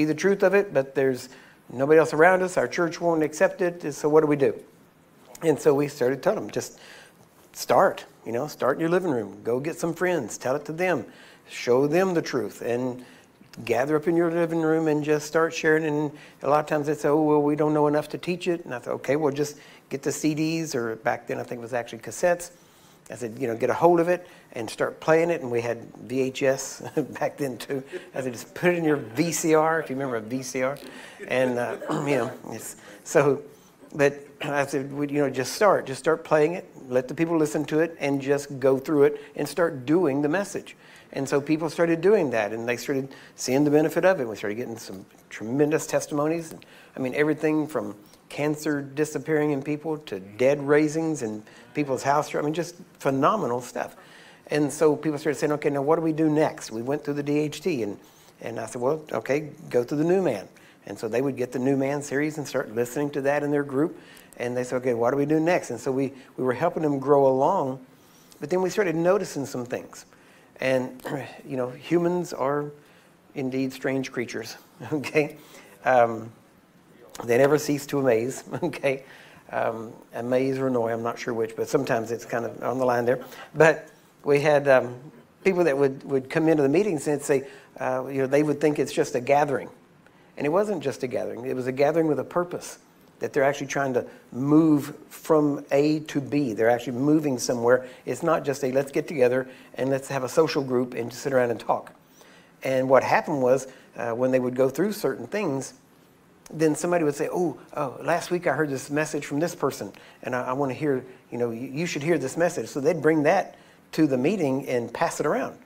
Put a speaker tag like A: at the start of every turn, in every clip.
A: see the truth of it, but there's nobody else around us. Our church won't accept it. So what do we do? And so we started telling them, just start, start in your living room. Go get some friends. Tell it to them. Show them the truth. And gather up in your living room and just start sharing. And a lot of times they say, oh, well, we don't know enough to teach it. And I thought, okay, well, just get the CDs, or back then I think it was actually cassettes. I said, get a hold of it and start playing it. And we had VHS back then too. I said, just put it in your VCR, if you remember a VCR. And, but I said, just start playing it. Let the people listen to it and just go through it and start doing the message. And so people started doing that, and they started seeing the benefit of it. We started getting some tremendous testimonies. I mean, everything from cancer disappearing in people to dead raisings in people's house. I mean, just phenomenal stuff. And so people started saying, okay, now what do we do next? We went through the DHT, and I said, well, okay, go through the New Man. And so they would get the New Man series and start listening to that in their group. And they said, okay, what do we do next? And so we were helping them grow along. But then we started noticing some things. And, humans are indeed strange creatures, okay? They never cease to amaze, okay? Amaze or annoy, I'm not sure which, but sometimes it's kind of on the line there. But we had people that would come into the meetings and say, they would think it's just a gathering. And it wasn't just a gathering. It was a gathering with a purpose, that they're actually trying to move from A to B. They're actually moving somewhere. It's not just let's get together and let's have a social group and just sit around and talk. And what happened was when they would go through certain things, then somebody would say, oh, last week I heard this message from this person, and I want to hear, you should hear this message. So they'd bring that to the meeting and pass it around.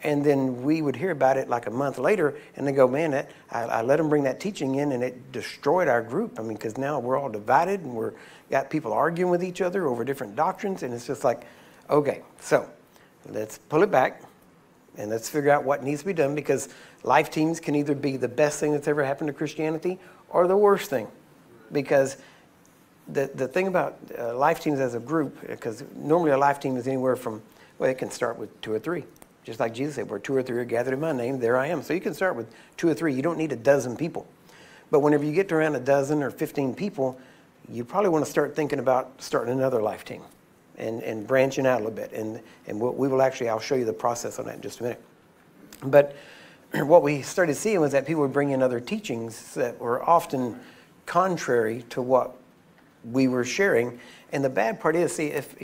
A: And then we would hear about it like a month later, and they go, man, I let them bring that teaching in, and it destroyed our group. I mean, because now we're all divided, and we're got people arguing with each other over different doctrines, and it's just like, okay, so let's pull it back, and let's figure out what needs to be done, because life teams can either be the best thing that's ever happened to Christianity or the worst thing. Because the thing about life teams as a group, because normally a life team is anywhere from, well, it can start with 2 or 3. Just like Jesus said, where 2 or 3 are gathered in my name, there I am. So you can start with 2 or 3. You don't need a dozen people. But whenever you get to around a dozen or 15 people, you probably want to start thinking about starting another life team and branching out a little bit. And we will actually, I'll show you the process on that in just a minute. But what we started seeing was that people would bring in other teachings that were often contrary to what we were sharing. And the bad part is, see, if,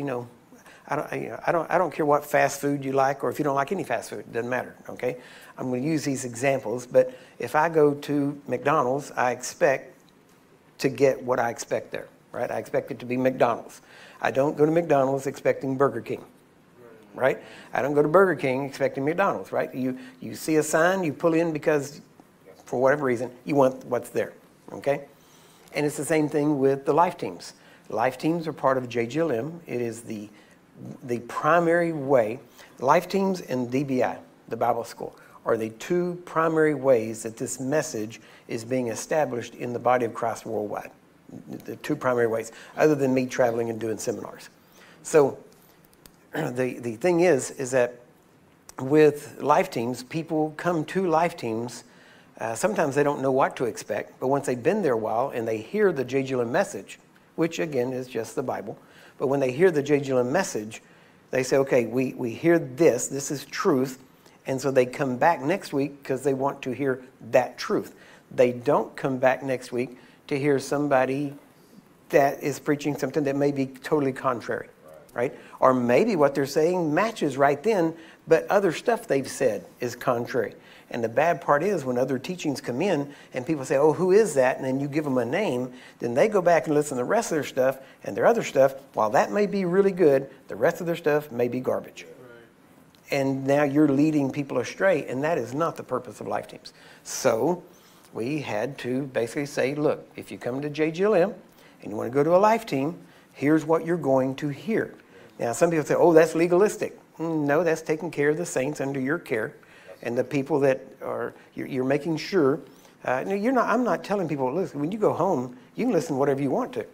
A: I don't care what fast food you like, or if you don't like any fast food, it doesn't matter, okay? I'm going to use these examples, but if I go to McDonald's, I expect to get what I expect there, right? I expect it to be McDonald's. I don't go to McDonald's expecting Burger King, right? I don't go to Burger King expecting McDonald's, right? You see a sign, you pull in because, for whatever reason, you want what's there, okay? And it's the same thing with the life teams. Life teams are part of JGLM. It is the primary way. Life teams and DBI, the Bible School, are the 2 primary ways that this message is being established in the body of Christ worldwide. The 2 primary ways, other than me traveling and doing seminars. So the thing is that with life teams, people come to life teams. Sometimes they don't know what to expect, but once they've been there a while and they hear the JGLM message, which again is just the Bible, but when they hear the JGLM message, they say, okay, we hear this is truth, and so they come back next week because they want to hear that truth. They don't come back next week to hear somebody that is preaching something that may be totally contrary, right? Or maybe what they're saying matches right then, but other stuff they've said is contrary. And the bad part is when other teachings come in and people say, oh, who is that? And then you give them a name, then they go back and listen to the rest of their stuff, and their other stuff, while that may be really good, the rest of their stuff may be garbage. Right. And now you're leading people astray, and that is not the purpose of life teams. So we had to basically say, look, if you come to JGLM and you want to go to a life team, here's what you're going to hear. Now, some people say, oh, that's legalistic. No, that's taking care of the saints under your care. And the people that are, you're making sure, I'm not telling people, listen, when you go home, you can listen to whatever you want to.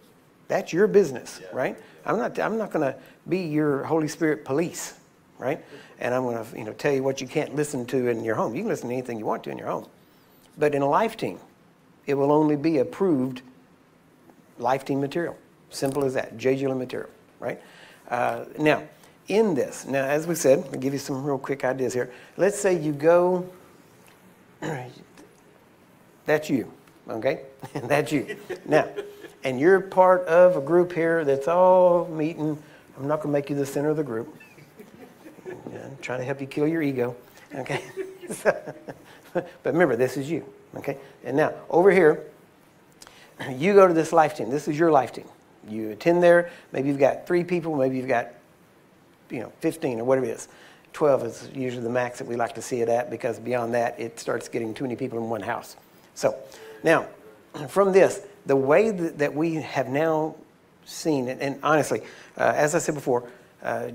A: That's your business, right? I'm not going to be your Holy Spirit police, right? And I'm going to, tell you what you can't listen to in your home. You can listen to anything you want to in your home. But in a life team, it will only be approved life team material. Simple as that, JGLM material, right? Now, in this, now as we said, I'll give you some real quick ideas here. Let's say you go, that's you, okay? That's you. Now, and you're part of a group here that's all meeting. I'm not going to make you the center of the group. I'm trying to help you kill your ego, okay? But remember, this is you, okay? And now, over here, you go to this life team. This is your life team. You attend there. Maybe you've got 3 people. Maybe you've got, 15 or whatever it is. 12 is usually the max that we like to see it at, because beyond that, it starts getting too many people in one house. So now, from this, the way that we have now seen, and honestly, as I said before,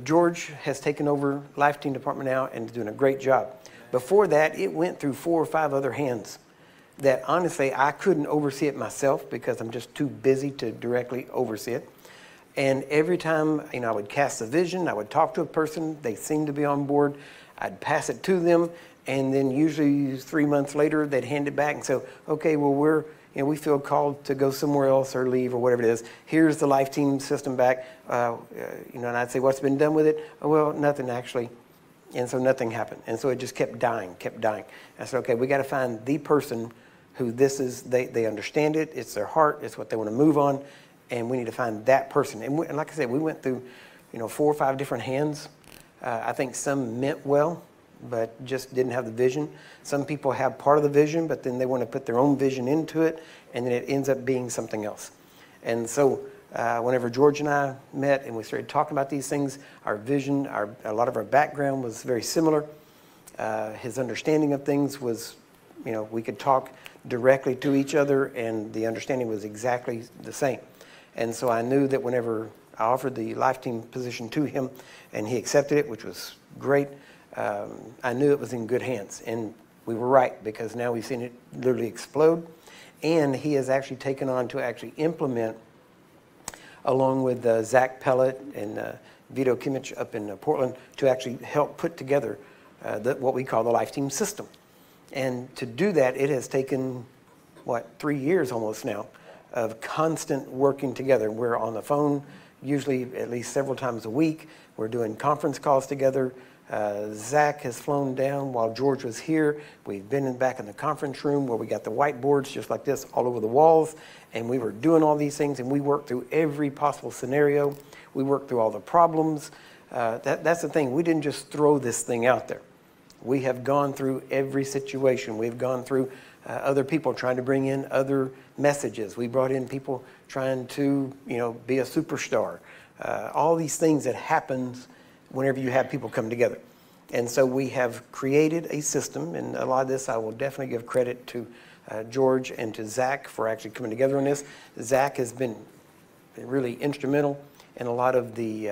A: George has taken over Life Team Department now and is doing a great job. Before that, it went through 4 or 5 other hands that honestly I couldn't oversee it myself because I'm just too busy to directly oversee it. And every time, I would cast a vision, I would talk to a person, they seemed to be on board, I'd pass it to them, and then usually 3 months later, they'd hand it back and say, okay, well, we feel called to go somewhere else or leave or whatever it is. Here's the life team system back, and I'd say, what's been done with it? Oh, well, nothing actually. And so nothing happened. And so it just kept dying. I said, okay, we got to find the person who this is, they understand it, it's their heart, it's what they want to move on, and we need to find that person. And like I said, we went through, 4 or 5 different hands. I think some meant well, but just didn't have the vision. Some people have part of the vision, but then they want to put their own vision into it, and then it ends up being something else. And so whenever George and I met and we started talking about these things, our vision, a lot of our background was very similar. His understanding of things was, we could talk directly to each other, and the understanding was exactly the same. And so I knew that whenever I offered the life team position to him and he accepted it, which was great, I knew it was in good hands. And we were right, because now we've seen it literally explode. And he has actually taken on to actually implement, along with Zach Pellet and Vito Kimmich up in Portland, to actually help put together what we call the life team system. And to do that, it has taken, 3 years almost now of constant working together. We're on the phone usually at least several times a week. We're doing conference calls together. Zach has flown down while George was here. We've been back in the conference room where we got the whiteboards just like this all over the walls, and we were doing all these things, and we worked through every possible scenario. We worked through all the problems. That's the thing. We didn't just throw this thing out there. We have gone through every situation. We've gone through other people trying to bring in other messages. We brought in people trying to, be a superstar. All these things that happens whenever you have people come together. And so we have created a system, and a lot of this I will definitely give credit to George and to Zach for actually coming together on this. Zach has been really instrumental in a lot of the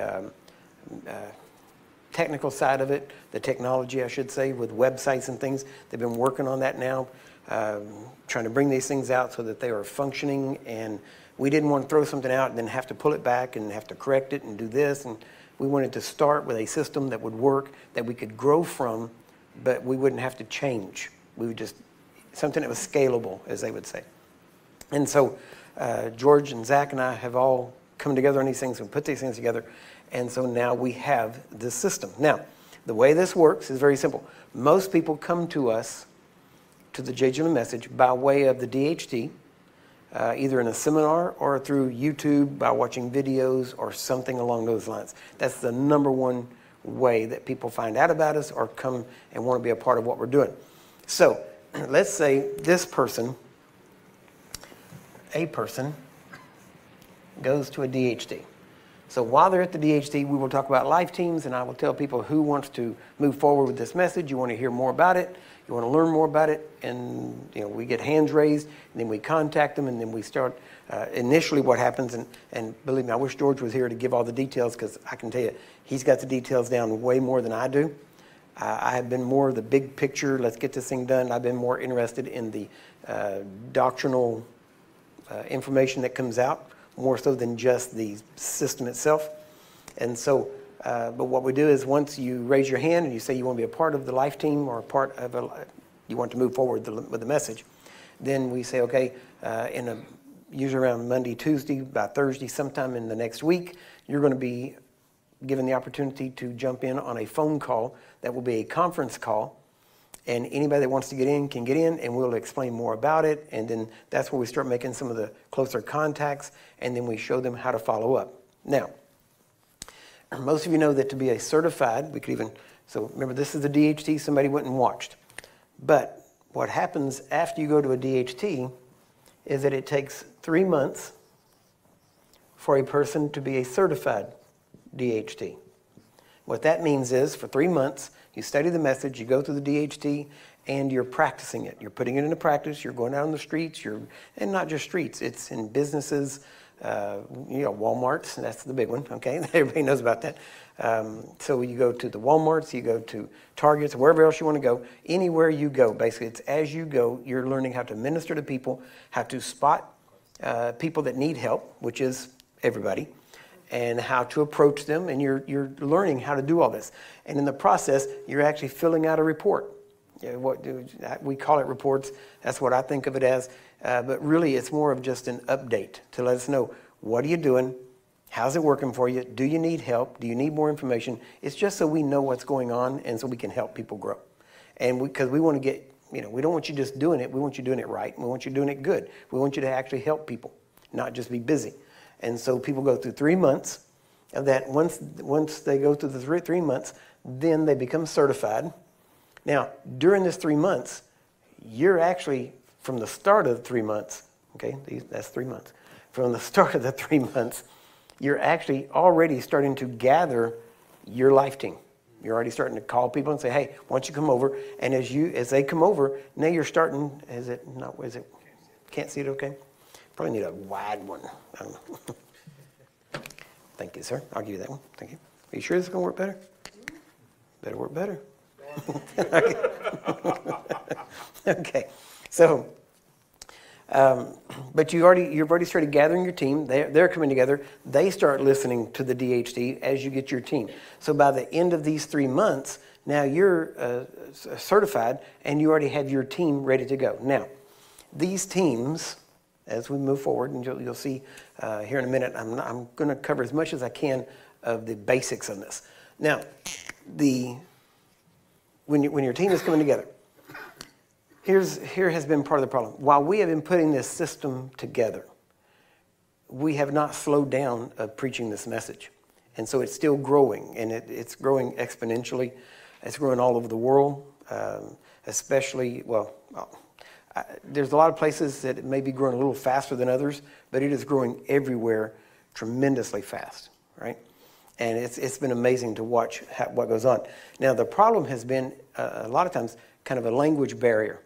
A: technical side of it, the technology, I should say, with websites and things. They've been working on that now, trying to bring these things out so that they are functioning, and we didn't want to throw something out and then have to pull it back and have to correct it and do this. And we wanted to start with a system that would work, that we could grow from, but we wouldn't have to change. We would just, something that was scalable, as they would say. And so George and Zach and I have all come together on these things and put these things together. And so now we have this system. Now, the way this works is very simple. Most people come to us, to the JGLM message, by way of the DHT, either in a seminar or through YouTube by watching videos or something along those lines. That's the #1 way that people find out about us or come and want to be a part of what we're doing. So let's say this person, a person, goes to a DHT. So while they're at the DHT, we will talk about life teams, and I will tell people who wants to move forward with this message. You want to hear more about it, you want to learn more about it, and we get hands raised, and then we contact them, and then we start initially what happens. And believe me, I wish George was here to give all the details, because I can tell you, he's got the details down way more than I do. I have been more the big picture, let's get this thing done. I've been more interested in the doctrinal information that comes out, more so than just the system itself. And so, but what we do is once you raise your hand and you say you want to be a part of the life team or a part of you want to move forward with the message, Then we say, okay, usually around Monday, Tuesday, by Thursday, sometime in the next week, you're going to be given the opportunity to jump in on a phone call that will be a conference call. And anybody that wants to get in can get in, and we'll explain more about it. And then that's where we start making some of the closer contacts, and then we show them how to follow up. Now, most of you know that to be a certified, so remember this is the DHT, somebody went and watched. But what happens after you go to a DHT is that it takes 3 months for a person to be a certified DHT. What that means is for 3 months, you study the message, you go through the DHT, and you're practicing it. You're putting it into practice, you're going out on the streets, and not just streets, it's in businesses, Walmarts, that's the big one, okay? Everybody knows about that. So you go to the Walmarts, you go to Targets, wherever else you want to go, anywhere you go, basically, it's as you go, you're learning how to minister to people, how to spot people that need help, which is everybody, and how to approach them, and you're learning how to do all this. And in the process, you're actually filling out a report. We call it reports. That's what I think of it as. But really, it's more of just an update to let us know, what are you doing? How's it working for you? Do you need help? Do you need more information? It's just so we know what's going on and so we can help people grow. And because we want to get, we don't want you just doing it. We want you doing it right. And we want you doing it good. We want you to actually help people, not just be busy. And so people go through 3 months of that. Once they go through the 3 months, then they become certified. Now, during this 3 months, you're actually, from the start of the 3 months, okay, that's 3 months. From the start of the 3 months, you're actually already starting to gather your life team. You're already starting to call people and say, hey, why don't you come over? And as they come over, now you're starting, can't see it okay? Probably need a wide one. Thank you, sir. I'll give you that one. Thank you. Are you sure this is going to work better? Better work better. Okay. So, but you've already started gathering your team. They're coming together. They start listening to the DHT as you get your team. So by the end of these 3 months, now you're certified and you already have your team ready to go. Now, these teams, as we move forward, and you'll see here in a minute, I'm going to cover as much as I can of the basics on this. Now, when your team is coming together, here has been part of the problem. While we have been putting this system together, we have not slowed down preaching this message. And so it's still growing, and it's growing exponentially. It's growing all over the world, especially, there's a lot of places that it may be growing a little faster than others, but it is growing everywhere tremendously fast, right? And it's been amazing to watch what goes on. Now, the problem has been a lot of times kind of a language barrier.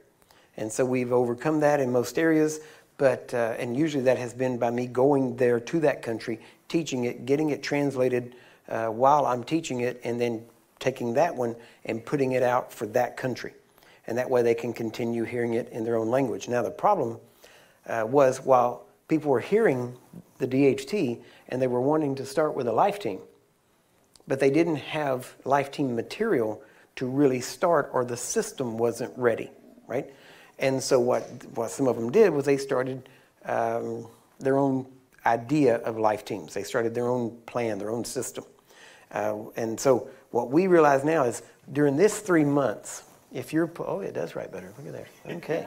A: And so we've overcome that in most areas, but and usually that has been by me going there to that country, teaching it, getting it translated while I'm teaching it, and then taking that one and putting it out for that country. And that way they can continue hearing it in their own language. Now, the problem was while people were hearing the DHT and they were wanting to start with a life team, but they didn't have life team material to really start, or the system wasn't ready, right? And so what some of them did was they started their own idea of life teams. They started their own plan, their own system. And so what we realize now is during this 3 months, if you're, it does write better. Look at there. Okay.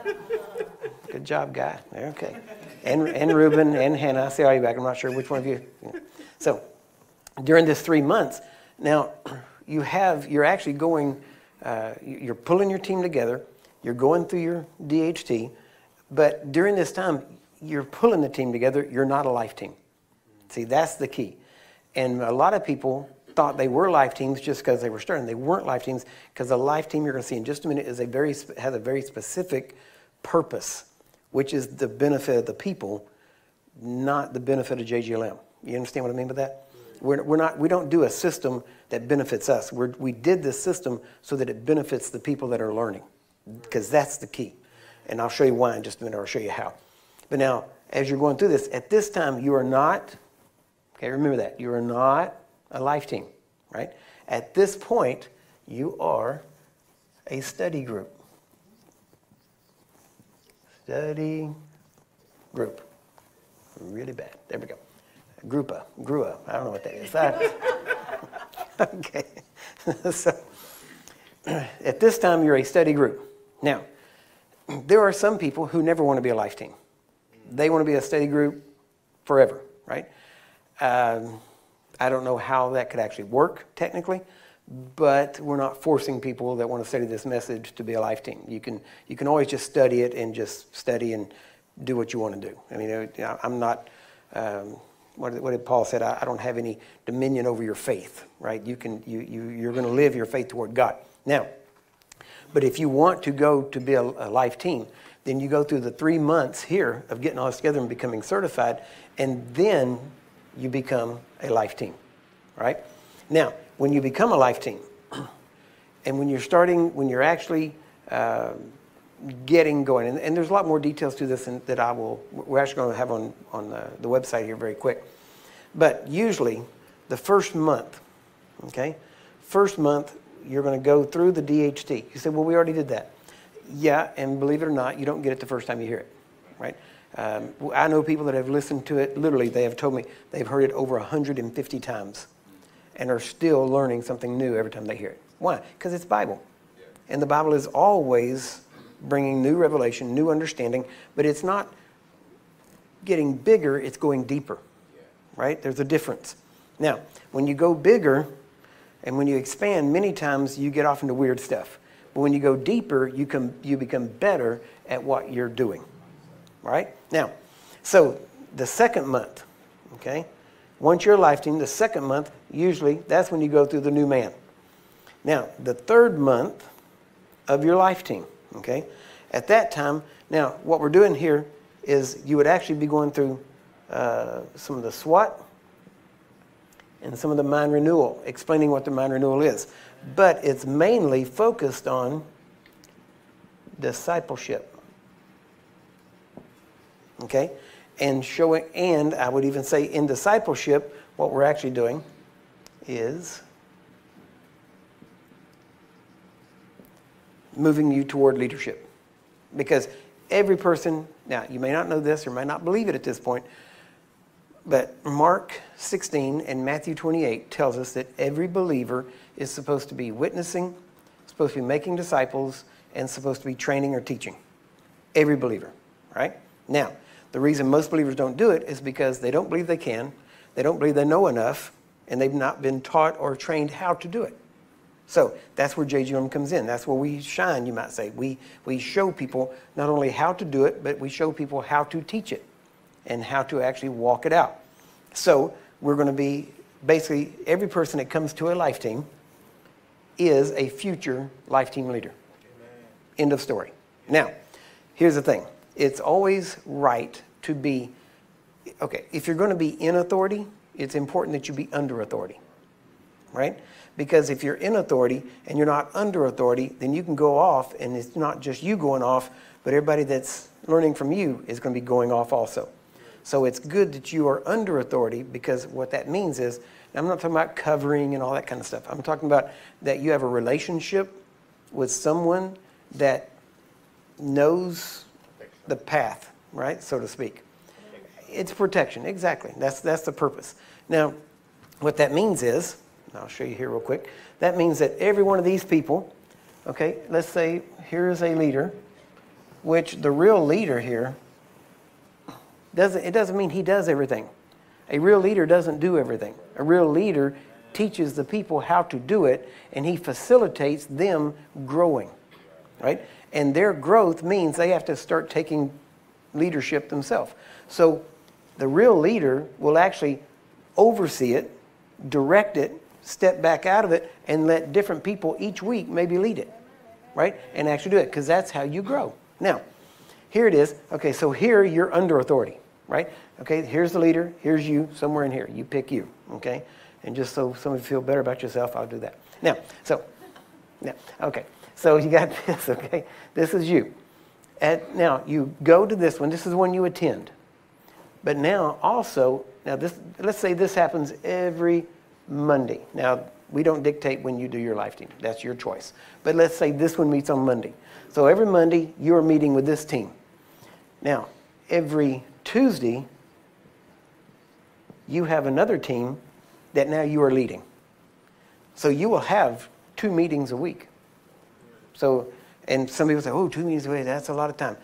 A: Good job, guy. Okay. And Ruben and Hannah. I see all you back. I'm not sure which one of you. So during this 3 months, now you're actually going, you're pulling your team together. You're going through your DHT. But during this time, you're pulling the team together. You're not a life team. See, that's the key. And a lot of people thought they were life teams just because they were starting. They weren't life teams, because a life team you're going to see in just a minute has a very specific purpose, which is the benefit of the people, not the benefit of JGLM. You understand what I mean by that? We don't do a system that benefits us. We did this system so that it benefits the people that are learning, because that's the key. And I'll show you why in just a minute. I'll show you how. But now, as you're going through this, at this time, you are not, okay, remember that, you are not a life team, right? At this point, you are a study group. Study group. Really bad. There we go. Grua. I don't know what that is. Okay. So, at this time, you're a study group. Now, there are some people who never want to be a life team. They want to be a study group forever, right? I don't know how that could actually work technically, but we're not forcing people that want to study this message to be a life team. You can always just study it and just study and do what you want to do. I mean, I'm not, what did Paul said? I don't have any dominion over your faith, right? You're going to live your faith toward God. Now, but if you want to go to be a life team, then you go through the 3 months here of getting all this together and becoming certified, and then you become a life team, right? Now, when you become a life team, and when you're actually getting going, and there's a lot more details to this that we're actually going to have on the website here very quick. But usually, the first month, okay, you're going to go through the DHT. You say, well, we already did that. Yeah, and believe it or not, you don't get it the first time you hear it, right? I know people that have listened to it, literally, they have told me they've heard it over 150 times and are still learning something new every time they hear it. Why? Because it's Bible. And the Bible is always bringing new revelation, new understanding, but it's not getting bigger, it's going deeper, right? There's a difference. Now, when you go bigger and when you expand, many times you get off into weird stuff. But when you go deeper, you become better at what you're doing, right? Now, so the second month, okay, once you're a life team, the second month, usually that's when you go through the new man. Now, the third month of your life team, okay, at that time, now what we're doing here is you would actually be going through some of the SWAT and some of the mind renewal, explaining what the mind renewal is. But it's mainly focused on discipleship. Okay? And I would even say in discipleship, what we're actually doing is moving you toward leadership. Because every person, now you may not know this or may not believe it at this point, but Mark 16 and Matthew 28 tells us that every believer is supposed to be witnessing, supposed to be making disciples, and supposed to be training or teaching. Every believer, right? Now, the reason most believers don't do it is because they don't believe they can, they don't believe they know enough, and they've not been taught or trained how to do it. So that's where JGM comes in. That's where we shine, you might say. We show people not only how to do it, but we show people how to teach it and how to actually walk it out. So we're going to be, basically, every person that comes to a life team is a future life team leader. Amen. End of story. Now, here's the thing. It's always right to be, okay, if you're going to be in authority, it's important that you be under authority, right? Because if you're in authority and you're not under authority, then you can go off, and it's not just you going off, but everybody that's learning from you is going to be going off also. So it's good that you are under authority, because what that means is, and I'm not talking about covering and all that kind of stuff. I'm talking about that you have a relationship with someone that knows the path, right, so to speak. It's protection, exactly. That's the purpose. Now, what that means is, and I'll show you here real quick, that means that every one of these people, okay, let's say here's a leader, which the real leader here, it doesn't mean he does everything. A real leader doesn't do everything. A real leader teaches the people how to do it, and he facilitates them growing, right? And their growth means they have to start taking leadership themselves. So the real leader will actually oversee it, direct it, step back out of it, and let different people each week maybe lead it, right? And actually do it, because that's how you grow. Now, here it is. Okay, so here you're under authority, right? Okay, here's the leader. Here's you, somewhere in here. You pick you, okay? And just so some of you feel better about yourself, I'll do that. Now, okay. So you got this, okay? This is you. Now, you go to this one. This is one you attend. But now, also, let's say this happens every Monday. Now, we don't dictate when you do your life team. That's your choice. But let's say this one meets on Monday. So every Monday, you're meeting with this team. Now, every Tuesday, you have another team that now you are leading. So you will have 2 meetings a week. So, and some people say, oh, 2 meetings a week, that's a lot of time.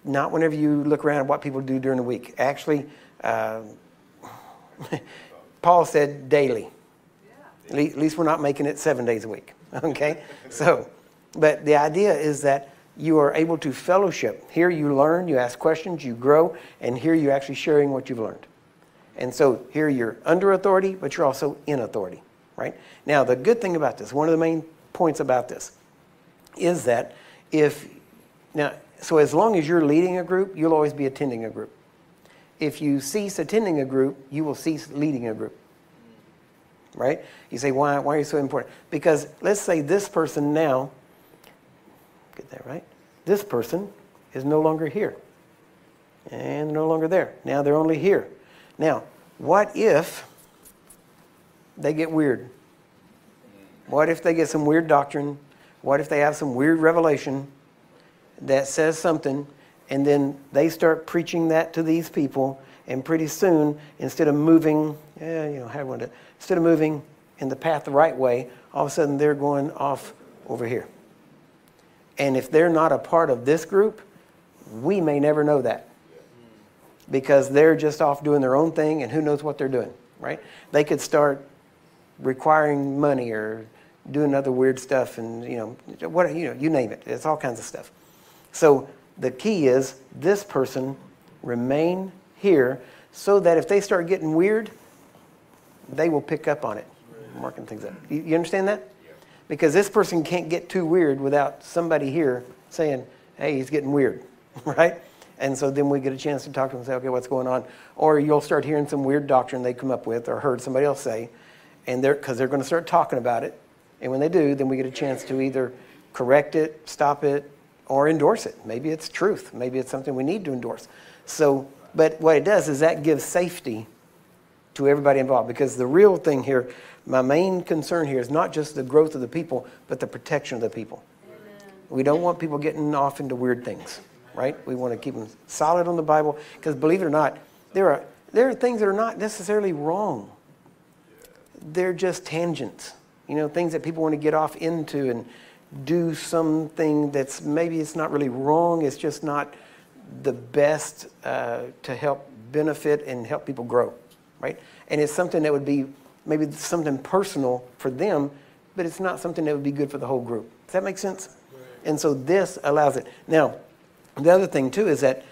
A: Not whenever you look around at what people do during the week. Actually, Paul said daily. At least we're not making it 7 days a week, okay? So, but the idea is that you are able to fellowship. Here you learn, you ask questions, you grow, and here you're actually sharing what you've learned. And so here you're under authority, but you're also in authority, right? Now, the good thing about this, one of the main points about this, is that so as long as you're leading a group, you'll always be attending a group. If you cease attending a group, you will cease leading a group. Right? You say, why are you so important? Because let's say this person now, get that right? This person is no longer here. And no longer there. Now they're only here. Now, what if they get weird? What if they get some weird doctrine? What if they have some weird revelation that says something, and then they start preaching that to these people, and pretty soon, instead of moving, instead of moving in the path the right way, all of a sudden they're going off over here. And if they're not a part of this group, we may never know that. Because they're just off doing their own thing, and who knows what they're doing, right? They could start requiring money or doing other weird stuff, and you name it. It's all kinds of stuff. So the key is this person remain here so that if they start getting weird, they will pick up on it. Marking things up. You understand that? Because this person can't get too weird without somebody here saying, hey, he's getting weird, right? And so then we get a chance to talk to them and say, okay, what's going on? Or you'll start hearing some weird doctrine they come up with or heard somebody else say, and because they're going to start talking about it. And when they do, then we get a chance to either correct it, stop it, or endorse it. Maybe it's truth. Maybe it's something we need to endorse. So, but what it does is that gives safety to everybody involved. Because the real thing here, my main concern here is not just the growth of the people, but the protection of the people. Amen. We don't want people getting off into weird things, right? We want to keep them solid on the Bible. Because believe it or not, there are things that are not necessarily wrong. They're just tangents. Things that people want to get off into and do something that's maybe it's not really wrong. It's just not the best to help benefit and help people grow, right? And it's something that would be maybe something personal for them, but it's not something that would be good for the whole group. Does that make sense? Right. And so this allows it. Now, the other thing too is that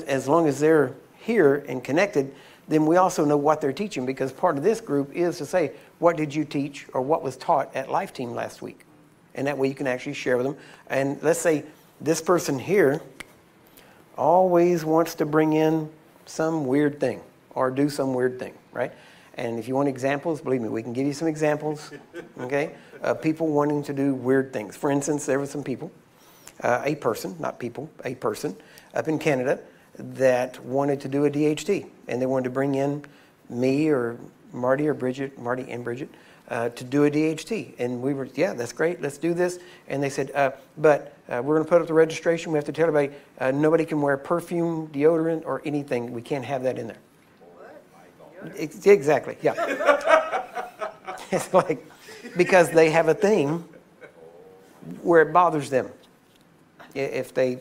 A: as long as they're here and connected, then we also know what they're teaching, because part of this group is to say, what did you teach or what was taught at Life Team last week? And that way you can actually share with them. And let's say this person here always wants to bring in some weird thing or do some weird thing, right? And if you want examples, believe me, we can give you some examples, okay? People wanting to do weird things. For instance, there were some people, a person up in Canada that wanted to do a DHT. And they wanted to bring in me or Marty and Bridget, to do a DHT. And we were, yeah, that's great, let's do this. And they said, but we're going to put up the registration. We have to tell everybody, nobody can wear perfume, deodorant, or anything. We can't have that in there. What? Exactly, yeah. It's like, because they have a thing where it bothers them if they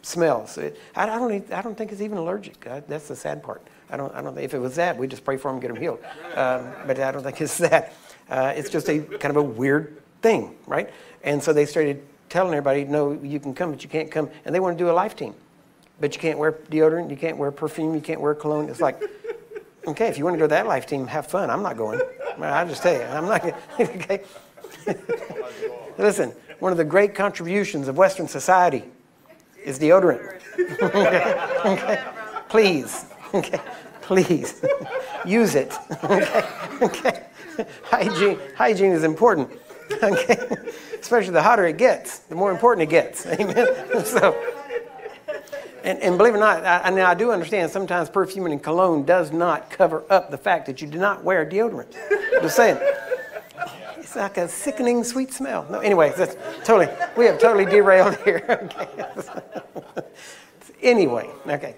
A: smell. So I don't think it's even allergic. That's the sad part. I don't. If it was that, we'd just pray for them and get them healed. But I don't think it's that. It's just a kind of a weird thing, right? And so they started telling everybody, no, you can come, but you can't come. And they want to do a Life Team. But you can't wear deodorant, you can't wear perfume, you can't wear cologne. It's like, okay, if you want to go to that Life Team, have fun. I'm not going. I'll just tell you, I'm not going. Okay. Listen, one of the great contributions of Western society is deodorant. Okay. Please. Okay. Please. Use it. Okay. Okay. Hygiene is important. Okay. Especially the hotter it gets, the more important it gets. Amen. So, and believe it or not, I do understand sometimes perfuming and cologne does not cover up the fact that you do not wear deodorant. Just saying. It's like a sickening sweet smell. No, anyway, we have totally derailed here. Okay. Anyway, okay.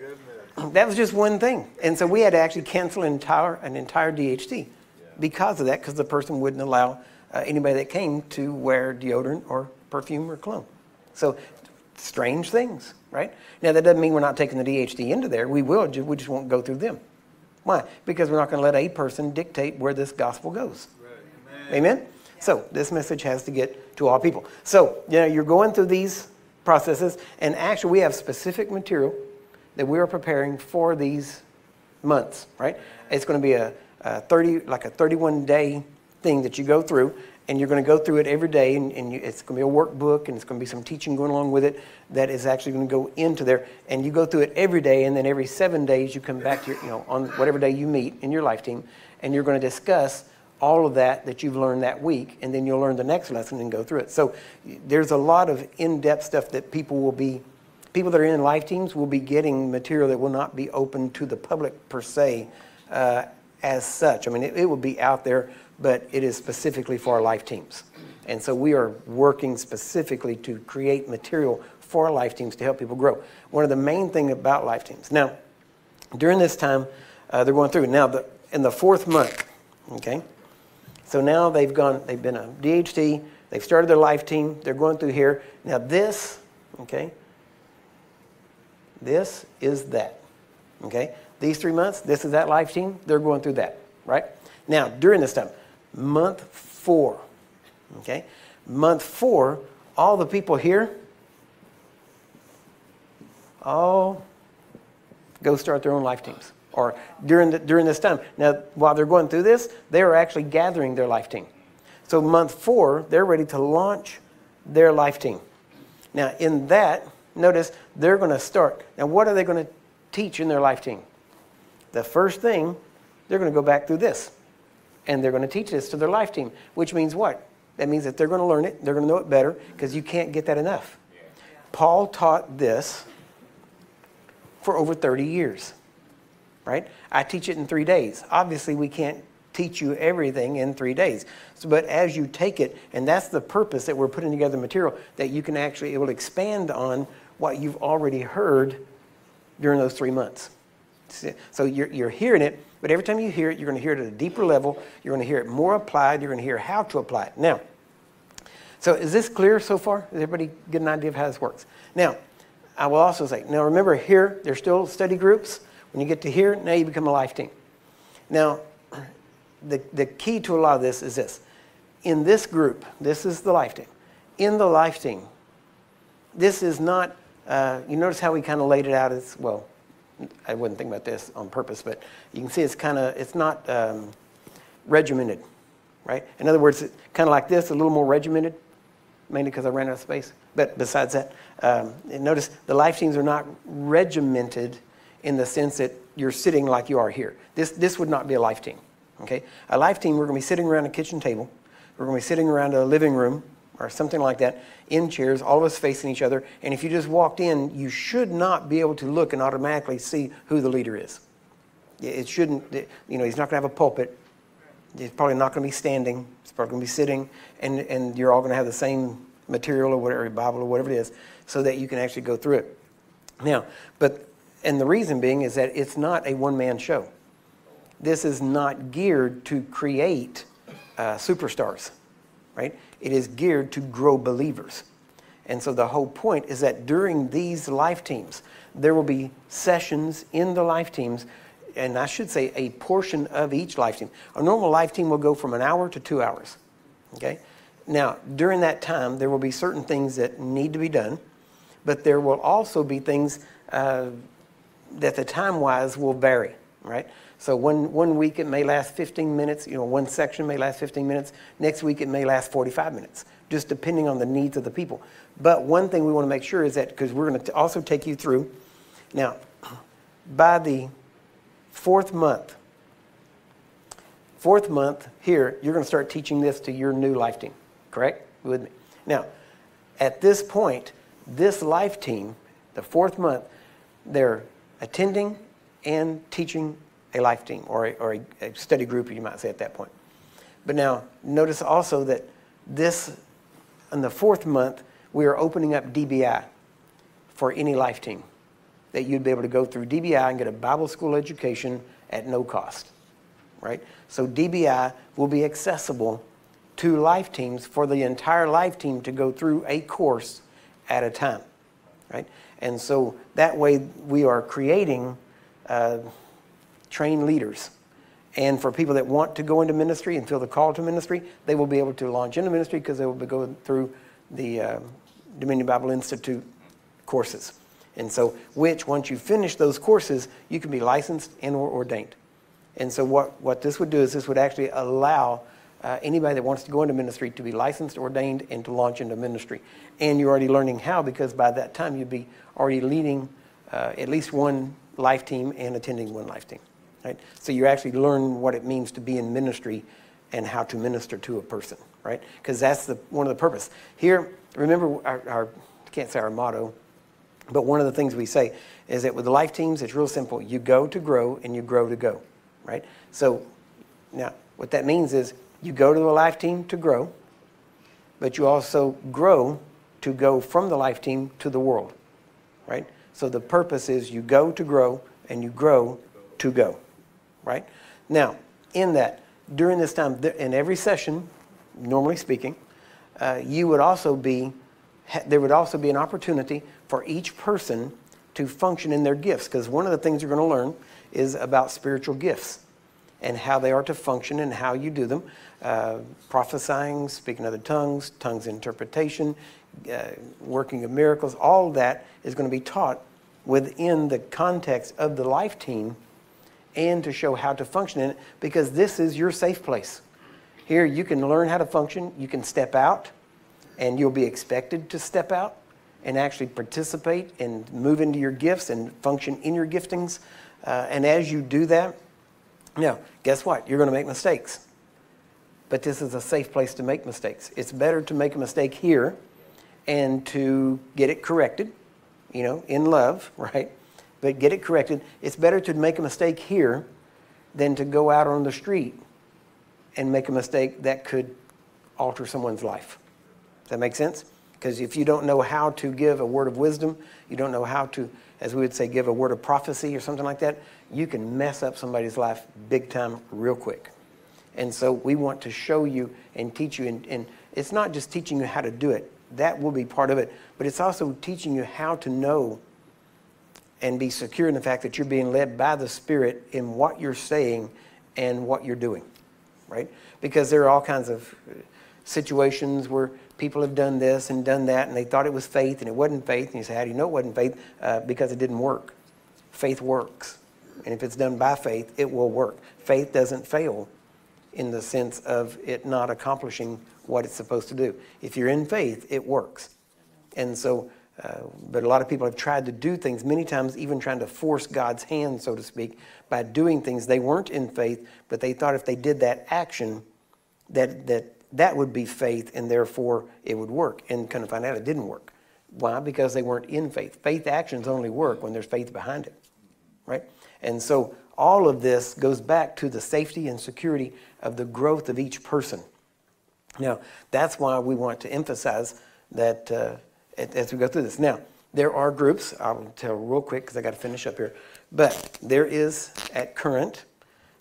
A: That was just one thing. And so we had to actually cancel an entire DHT because of that, because the person wouldn't allow anybody that came to wear deodorant or perfume or cologne. So strange things, right? Now, that doesn't mean we're not taking the DHT into there. We will, we just won't go through them. Why? Because we're not going to let a person dictate where this gospel goes. Right. Amen? So this message has to get to all people. So, you're going through these processes, and actually we have specific material that we are preparing for these months, right? It's going to be a 31-day thing that you go through, and you're going to go through it every day, and it's going to be a workbook, and it's going to be some teaching going along with it that is actually going to go into there, and you go through it every day, and then every 7 days you come back to your, on whatever day you meet in your life team, and you're going to discuss all of that you've learned that week, and then you'll learn the next lesson and go through it. So there's a lot of in-depth stuff that people that are in life teams will be getting material that will not be open to the public per se as such. I mean, it will be out there, but it is specifically for our life teams. And so we are working specifically to create material for our life teams to help people grow. One of the main things about life teams. Now, during this time, they're going through. Now, in the 4th month, okay? So now they've been a DHT, they've started their life team, they're going through here. Now this, okay? This is that, okay? These 3 months, this is that life team. They're going through that, right? Now, during this time, month 4, okay? Month 4, all the people here, all go start their own life teams. Or during this time. Now, while they're going through this, they are actually gathering their life team. So month 4, they're ready to launch their life team. Now, in that, notice they're going to start. Now, what are they going to teach in their life team? The first thing, they're going to go back through this. And they're going to teach this to their life team, which means what? That means that they're going to learn it. They're going to know it better because you can't get that enough. Paul taught this for over 30 years, right? I teach it in 3 days. Obviously, we can't teach you everything in 3 days. So, but as you take it, and that's the purpose that we're putting together material, that you can actually, it will expand on what you've already heard during those 3 months. So you're hearing it, but every time you hear it, you're going to hear it at a deeper level. You're going to hear it more applied. You're going to hear how to apply it. Now, so is this clear so far? Does everybody get an idea of how this works? Now, I will also say, now remember here, there's still study groups. When you get to here, now you become a life team. Now, the key to a lot of this is this. In this group, this is the life team. In the life team, this is not, you notice how we kind of laid it out as, well, I wouldn't think about this on purpose, but you can see it's not regimented, right? In other words, it's kind of like this, a little more regimented, mainly because I ran out of space. But besides that, notice the life teams are not regimented in the sense that you're sitting like you are here. This would not be a life team, okay? A life team, we're going to be sitting around a kitchen table. We're going to be sitting around a living room or something like that, in chairs, all of us facing each other. And if you just walked in, you should not be able to look and automatically see who the leader is. It shouldn't, he's not going to have a pulpit. He's probably not going to be standing. He's probably going to be sitting. And you're all going to have the same material or whatever, Bible or whatever it is, so that you can actually go through it. Now, and the reason being is that it's not a one-man show. This is not geared to create superstars, right? It is geared to grow believers. And so the whole point is that during these life teams, there will be sessions in the life teams, and I should say a portion of each life team. A normal life team will go from an hour to 2 hours, okay? Now, during that time, there will be certain things that need to be done, but there will also be things that the time-wise will vary, right? So one week it may last 15 minutes, one section may last 15 minutes. Next week it may last 45 minutes, just depending on the needs of the people. But one thing we want to make sure is that, because we're going to also take you through, now, by the 4th month here, you're going to start teaching this to your new life team, correct? With me. Now, at this point, this life team, the 4th month, they're attending and teaching a life team or a study group, you might say at that point. But now, notice also that in the 4th month, we are opening up DBI for any life team. that you'd be able to go through DBI and get a Bible school education at no cost, right? So DBI will be accessible to life teams for the entire life team to go through a course at a time, right? And so that way we are creating trained leaders. And for people that want to go into ministry and feel the call to ministry, they will be able to launch into ministry because they will be going through the Dominion Bible Institute courses. And so, which once you finish those courses, you can be licensed and or ordained. And so what this would do is this would actually allow anybody that wants to go into ministry to be licensed, ordained, and to launch into ministry. And you're already learning how, because by that time you'd be already leading at least one life team and attending one life team. Right? So you actually learn what it means to be in ministry and how to minister to a person, right? Because that's one of the purpose. Here, remember I can't say our motto, but one of the things we say is that with the life teams, it's real simple. You go to grow and you grow to go, right? So now what that means is you go to the life team to grow, but you also grow to go from the life team to the world, right? So the purpose is you go to grow and you grow to go. Right? Now, in that, during this time, in every session, normally speaking, there would also be an opportunity for each person to function in their gifts. Because one of the things you're going to learn is about spiritual gifts and how they are to function and how you do them. Prophesying, speaking other tongues, tongues interpretation, working of miracles, all that is going to be taught within the context of the life team, and to show how to function in it, because this is your safe place. Here you can learn how to function, you can step out, and you'll be expected to step out and actually participate and move into your gifts and function in your giftings. And as you do that, now, guess what? You're going to make mistakes. But this is a safe place to make mistakes. It's better to make a mistake here and to get it corrected, in love, right? But get it corrected. It's better to make a mistake here than to go out on the street and make a mistake that could alter someone's life. Does that make sense? Because if you don't know how to give a word of wisdom, you don't know how to, as we would say, give a word of prophecy or something like that, you can mess up somebody's life big time real quick. And so we want to show you and teach you, and it's not just teaching you how to do it. That will be part of it. But it's also teaching you how to know and be secure in the fact that you're being led by the Spirit in what you're saying and what you're doing, right? Because there are all kinds of situations where people have done this and done that, and they thought it was faith, and it wasn't faith. And you say, how do you know it wasn't faith? Because it didn't work. Faith works. And if it's done by faith, it will work. Faith doesn't fail in the sense of it not accomplishing what it's supposed to do. If you're in faith, it works. And so, but a lot of people have tried to do things, many times even trying to force God's hand, so to speak, by doing things they weren't in faith, but they thought if they did that action, that would be faith, and therefore it would work. And kind of find out it didn't work. Why? Because they weren't in faith. Faith actions only work when there's faith behind it, right? And so all of this goes back to the safety and security of the growth of each person. Now, that's why we want to emphasize that as we go through this. Now, there are groups, I'll tell real quick because I got to finish up here, but there is at current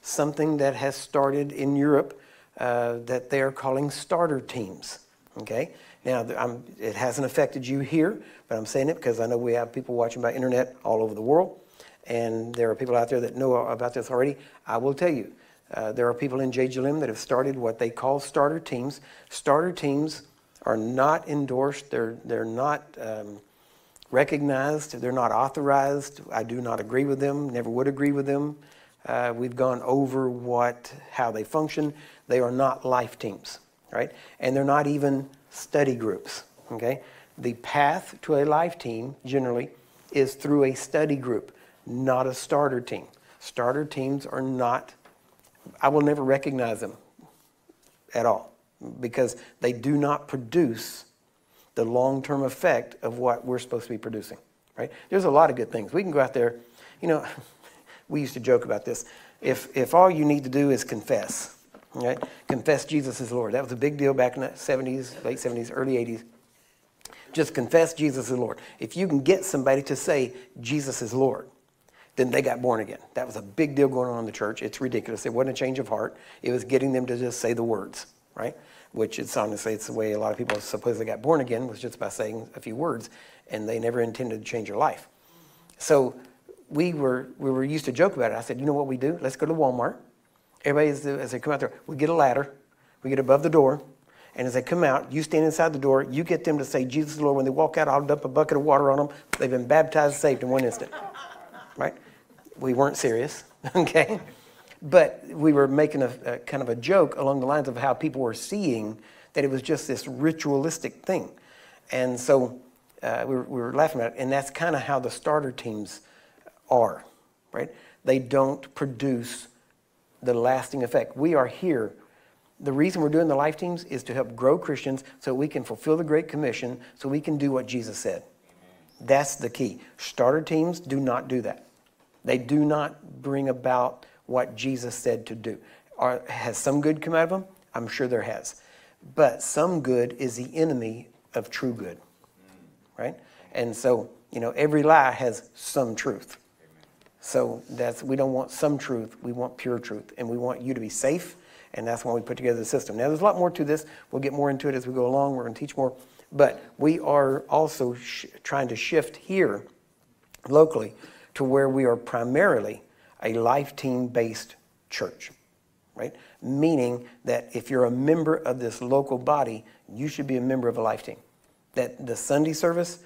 A: something that has started in Europe that they are calling starter teams, okay? Now, it hasn't affected you here, but I'm saying it because I know we have people watching by internet all over the world, and there are people out there that know about this already. I will tell you, there are people in JGLM that have started what they call starter teams. Starter teams are not endorsed. They're not recognized. They're not authorized. I do not agree with them, never would agree with them. We've gone over how they function. They are not life teams, right? And they're not even study groups, okay? The path to a life team generally is through a study group, not a starter team. Starter teams are not, I will never recognize them at all because they do not produce the long-term effect of what we're supposed to be producing, right? There's a lot of good things. We can go out there, we used to joke about this. If all you need to do is confess, right? Confess Jesus is Lord. That was a big deal back in the 70s, late 70s, early 80s. Just confess Jesus is Lord. If you can get somebody to say Jesus is Lord, then they got born again. That was a big deal going on in the church. It's ridiculous. It wasn't a change of heart. It was getting them to just say the words, right? Which it's honestly, it's the way a lot of people suppose they got born again, was just by saying a few words, and they never intended to change their life. So we were used to joke about it. I said, you know what we do? Let's go to Walmart. Everybody, as they come out there, we get a ladder. We get above the door. And as they come out, you stand inside the door. You get them to say, Jesus is Lord. When they walk out, I'll dump a bucket of water on them. They've been baptized, saved in one instant. Right? We weren't serious, okay? But we were making a kind of a joke along the lines of how people were seeing that it was just this ritualistic thing. And so we were laughing at it. And that's kind of how the starter teams are, right? They don't produce the lasting effect. We are here. The reason we're doing the life teams is to help grow Christians so we can fulfill the Great Commission, so we can do what Jesus said. That's the key. Starter teams do not do that. They do not bring about what Jesus said to do. Has some good come out of them? I'm sure there has. But some good is the enemy of true good, right? And so, every lie has some truth. So we don't want some truth, we want pure truth. And we want you to be safe, and that's why we put together the system. Now, there's a lot more to this. We'll get more into it as we go along. We're going to teach more. But we are also trying to shift here locally to where we are primarily a life team-based church, right? Meaning that if you're a member of this local body, you should be a member of a life team. That the Sunday service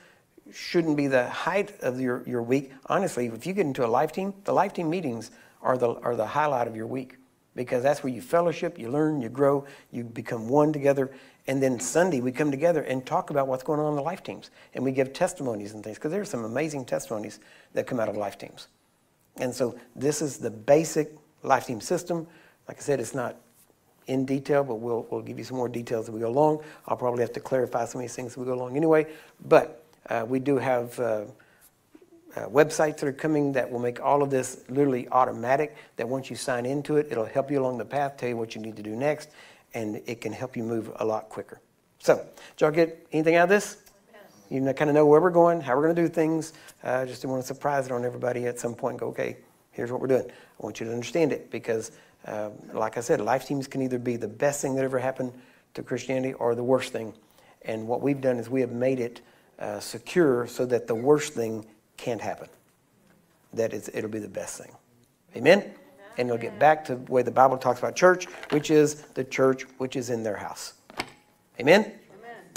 A: shouldn't be the height of your week. Honestly, if you get into a life team, the life team meetings are the highlight of your week, because that's where you fellowship, you learn, you grow, you become one together. And then Sunday, we come together and talk about what's going on in the life teams. And we give testimonies and things, because there's some amazing testimonies that come out of life teams. And so this is the basic life team system. Like I said, it's not in detail, but we'll give you some more details as we go along. I'll probably have to clarify some of these things as we go along anyway. But we do have websites that are coming that will make all of this literally automatic, that once you sign into it, it'll help you along the path, tell you what you need to do next, and it can help you move a lot quicker. So, did y'all get anything out of this? You kind of know where we're going, how we're going to do things. Just didn't want to surprise it on everybody at some point and go, okay, here's what we're doing. I want you to understand it, because like I said, life teams can either be the best thing that ever happened to Christianity or the worst thing. And what we've done is we have made it secure so that the worst thing can't happen. That it'll be the best thing. Amen? And it'll get back to the way the Bible talks about church, which is the church which is in their house. Amen? Amen.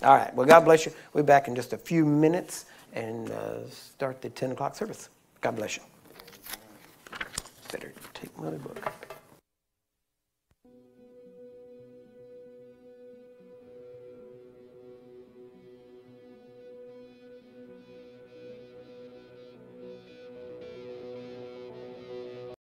A: All right. Well, God bless you. We'll be back in just a few minutes and start the 10 o'clock service. God bless you. Better take my book.